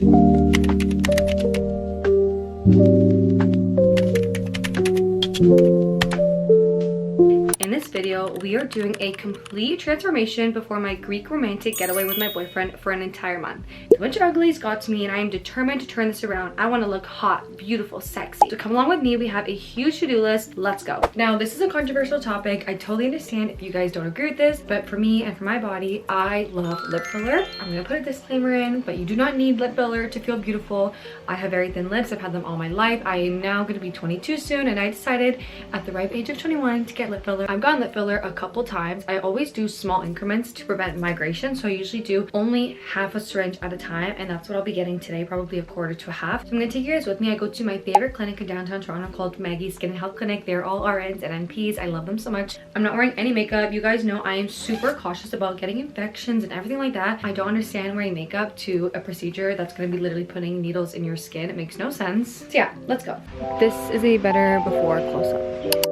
In this video, we are doing a complete transformation before my Greek romantic getaway with my boyfriend for an entire month. A bunch of uglies got to me and I am determined to turn this around. I want to look hot, beautiful, sexy. So come along with me. We have a huge to-do list. Let's go. Now, this is a controversial topic. I totally understand if you guys don't agree with this, but for me and for my body, I love lip filler. I'm going to put a disclaimer in, but you do not need lip filler to feel beautiful. I have very thin lips. I've had them all my life. I am now going to be 22 soon, and I decided at the ripe age of 21 to get lip filler. I've gotten lip filler a couple times. I always do small increments to prevent migration, so I usually do only half a syringe at a time, and that's what I'll be getting today, probably a quarter to a half. So I'm gonna take you guys with me. I go to my favorite clinic in downtown Toronto called Maggie's Skin and Health Clinic. They're all RNs and NPs. I love them so much. I'm not wearing any makeup. You guys know I am super cautious about getting infections and everything like that. I don't understand wearing makeup to a procedure that's gonna be literally putting needles in your skin. It makes no sense. So yeah, let's go. This is a better before close-up.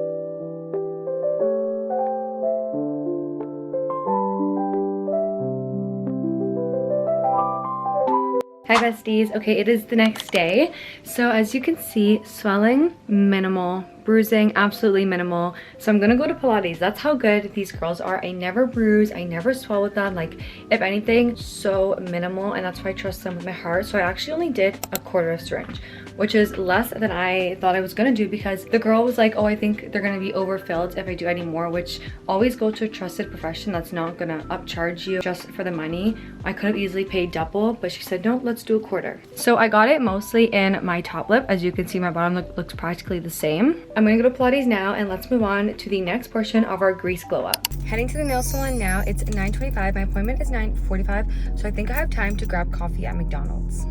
Hi besties. Okay, it is the next day. So as you can see, swelling minimal, bruising absolutely minimal. So I'm gonna go to Pilates. That's how good these curls are. I never bruise, I never swell with them. Like, if anything, so minimal, and that's why I trust them with my heart. So I actually only did a quarter syringe, which is less than I thought I was gonna do, because the girl was like, oh, I think they're gonna be overfilled if I do any more, which always go to a trusted profession that's not gonna upcharge you just for the money. I could have easily paid double, but she said, no, let's do a quarter. So I got it mostly in my top lip. As you can see, my bottom lip looks practically the same. I'm gonna go to Pilates now, and let's move on to the next portion of our grease glow up. Heading to the nail salon now. It's 9:25. My appointment is 9:45, so I think I have time to grab coffee at McDonald's.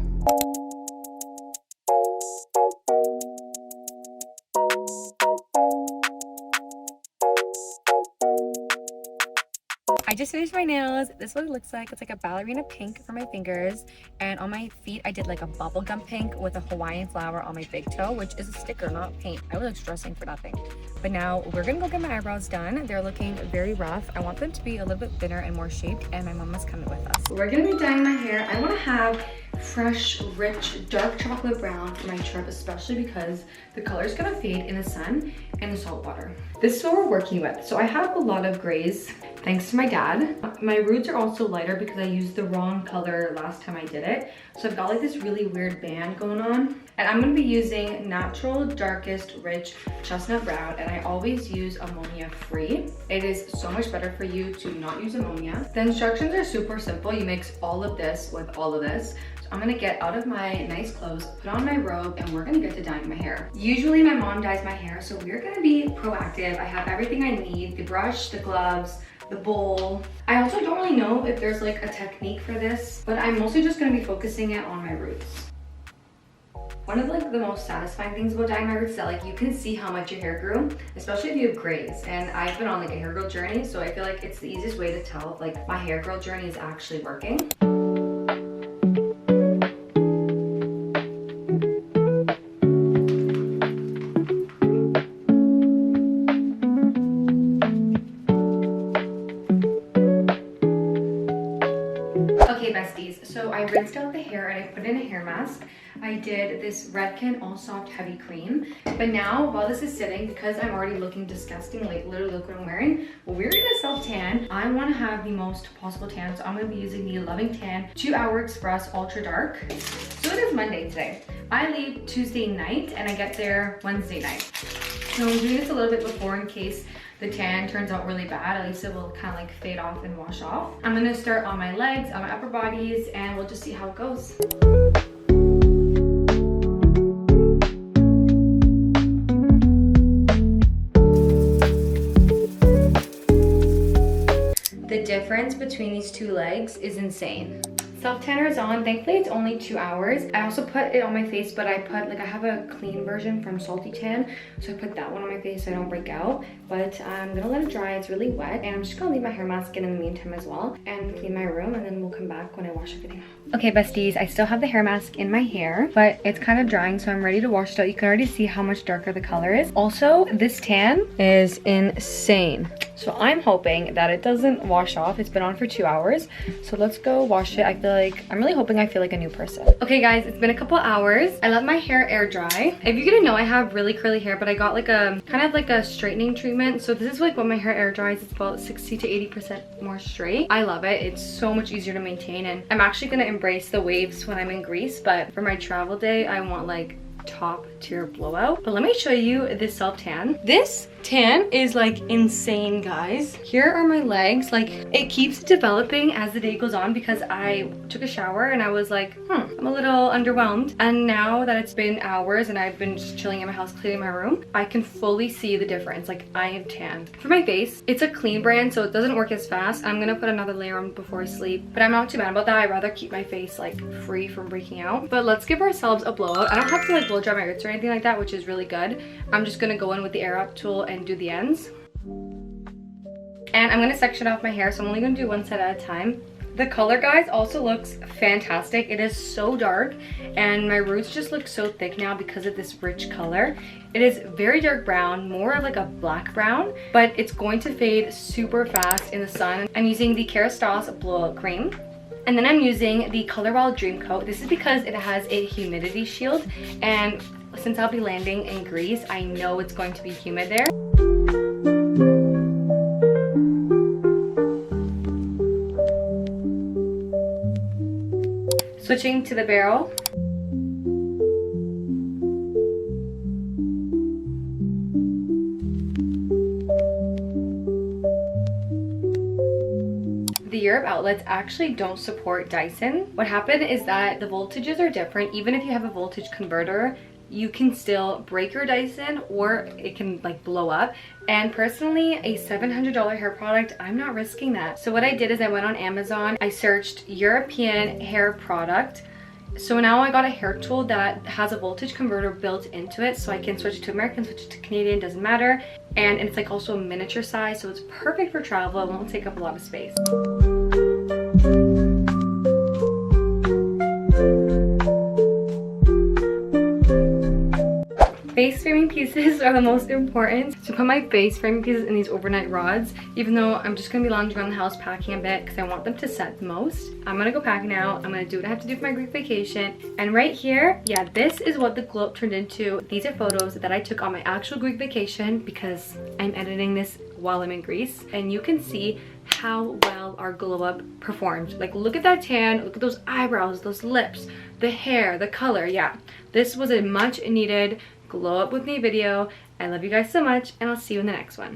I just finished my nails. This is what it looks like. It's like a ballerina pink for my fingers, and on my feet I did like a bubblegum pink with a Hawaiian flower on my big toe, which is a sticker, not paint. I was like stressing for nothing. But now we're gonna go get my eyebrows done. They're looking very rough. I want them to be a little bit thinner and more shaped, and my mom is coming with us. We're gonna be dyeing my hair. I want to have fresh, rich, dark chocolate brown for my trip, especially because the color is gonna fade in the sun and the salt water. This is what we're working with. So I have a lot of grays thanks to my dad. My roots are also lighter because I used the wrong color last time I did it. So I've got like this really weird band going on. And I'm gonna be using natural, darkest, rich chestnut brown, and I always use ammonia free. It is so much better for you to not use ammonia. The instructions are super simple. You mix all of this with all of this. I'm gonna get out of my nice clothes, put on my robe, and we're gonna get to dyeing my hair. Usually my mom dyes my hair, so we're gonna be proactive. I have everything I need, the brush, the gloves, the bowl. I also don't really know if there's like a technique for this, but I'm mostly just gonna be focusing it on my roots. One of like the most satisfying things about dyeing my roots is that like you can see how much your hair grew, especially if you have grays. And I've been on like a hair growth journey, so I feel like it's the easiest way to tell if like my hair growth journey is actually working. So I rinsed out the hair and I put in a hair mask. I did this Redken All Soft Heavy Cream. But now, while this is sitting, because I'm already looking disgusting, like literally look what I'm wearing, well, we're gonna self-tan. I wanna have the most possible tan, so I'm gonna be using the Loving Tan 2 Hour Express Ultra Dark. So it is Monday today. I leave Tuesday night and I get there Wednesday night. So I'm doing this a little bit before in case the tan turns out really bad. At least it will kind of like fade off and wash off. I'm gonna start on my legs, on my upper bodies, and we'll just see how it goes. The difference between these two legs is insane. Self-tanner is on. Thankfully, it's only 2 hours. I also put it on my face, but I have a clean version from Salty Tan. So I put that one on my face so I don't break out. But I'm gonna let it dry. It's really wet. And I'm just gonna leave my hair mask in the meantime as well and clean my room, and then we'll come back when I wash everything out. Okay, besties, I still have the hair mask in my hair, but it's kind of drying, so I'm ready to wash it out. You can already see how much darker the color is. Also, this tan is insane. So I'm hoping that it doesn't wash off. It's been on for 2 hours. So let's go wash it. I feel like, I'm really hoping I feel like a new person. Okay guys, it's been a couple hours. I let my hair air dry. If you didn't know, I have really curly hair, but I got like a kind of like a straightening treatment. So this is like when my hair air dries, it's about 60 to 80% more straight. I love it. It's so much easier to maintain, and I'm actually gonna embrace the waves when I'm in Greece, but for my travel day, I want like top tier blowout. But let me show you this self tan. This tan is like insane, guys. Here are my legs. Like, it keeps developing as the day goes on because I took a shower and I was like, I'm a little underwhelmed. And now that it's been hours and I've been just chilling in my house, cleaning my room, I can fully see the difference. Like, I am tanned. For my face, it's a clean brand, so it doesn't work as fast. I'm gonna put another layer on before I sleep, but I'm not too mad about that. I'd rather keep my face like free from breaking out. But let's give ourselves a blowout. I don't have to like blow dry my roots or anything like that, which is really good. I'm just gonna go in with the air up tool and do the ends. And I'm gonna section off my hair, so I'm only gonna do one set at a time. The color, guys, also looks fantastic. It is so dark, and my roots just look so thick now because of this rich color. It is very dark brown, more of like a black brown, but it's going to fade super fast in the sun. I'm using the Kerastase Blowout Cream. And then I'm using the Color Wow Dream Coat. This is because it has a humidity shield, and since I'll be landing in Greece, I know it's going to be humid there. Switching to the barrel. The Europe outlets actually don't support Dyson. What happened is that the voltages are different. Even if you have a voltage converter, you can still break your Dyson or it can like blow up. And personally, a $700 hair product, I'm not risking that. So what I did is I went on Amazon, I searched European hair product. So now I got a hair tool that has a voltage converter built into it, so I can switch it to American, switch it to Canadian, doesn't matter. And it's like also a miniature size, so it's perfect for travel. It won't take up a lot of space. Face framing pieces are the most important. So put my face framing pieces in these overnight rods, even though I'm just gonna be lounging around the house packing a bit because I want them to set the most. I'm gonna go pack now. I'm gonna do what I have to do for my Greek vacation. And right here, yeah, this is what the glow up turned into. These are photos that I took on my actual Greek vacation because I'm editing this while I'm in Greece. And you can see how well our glow up performed. Like, look at that tan, look at those eyebrows, those lips, the hair, the color. Yeah, this was a much needed glow up with me video. I love you guys so much, and I'll see you in the next one.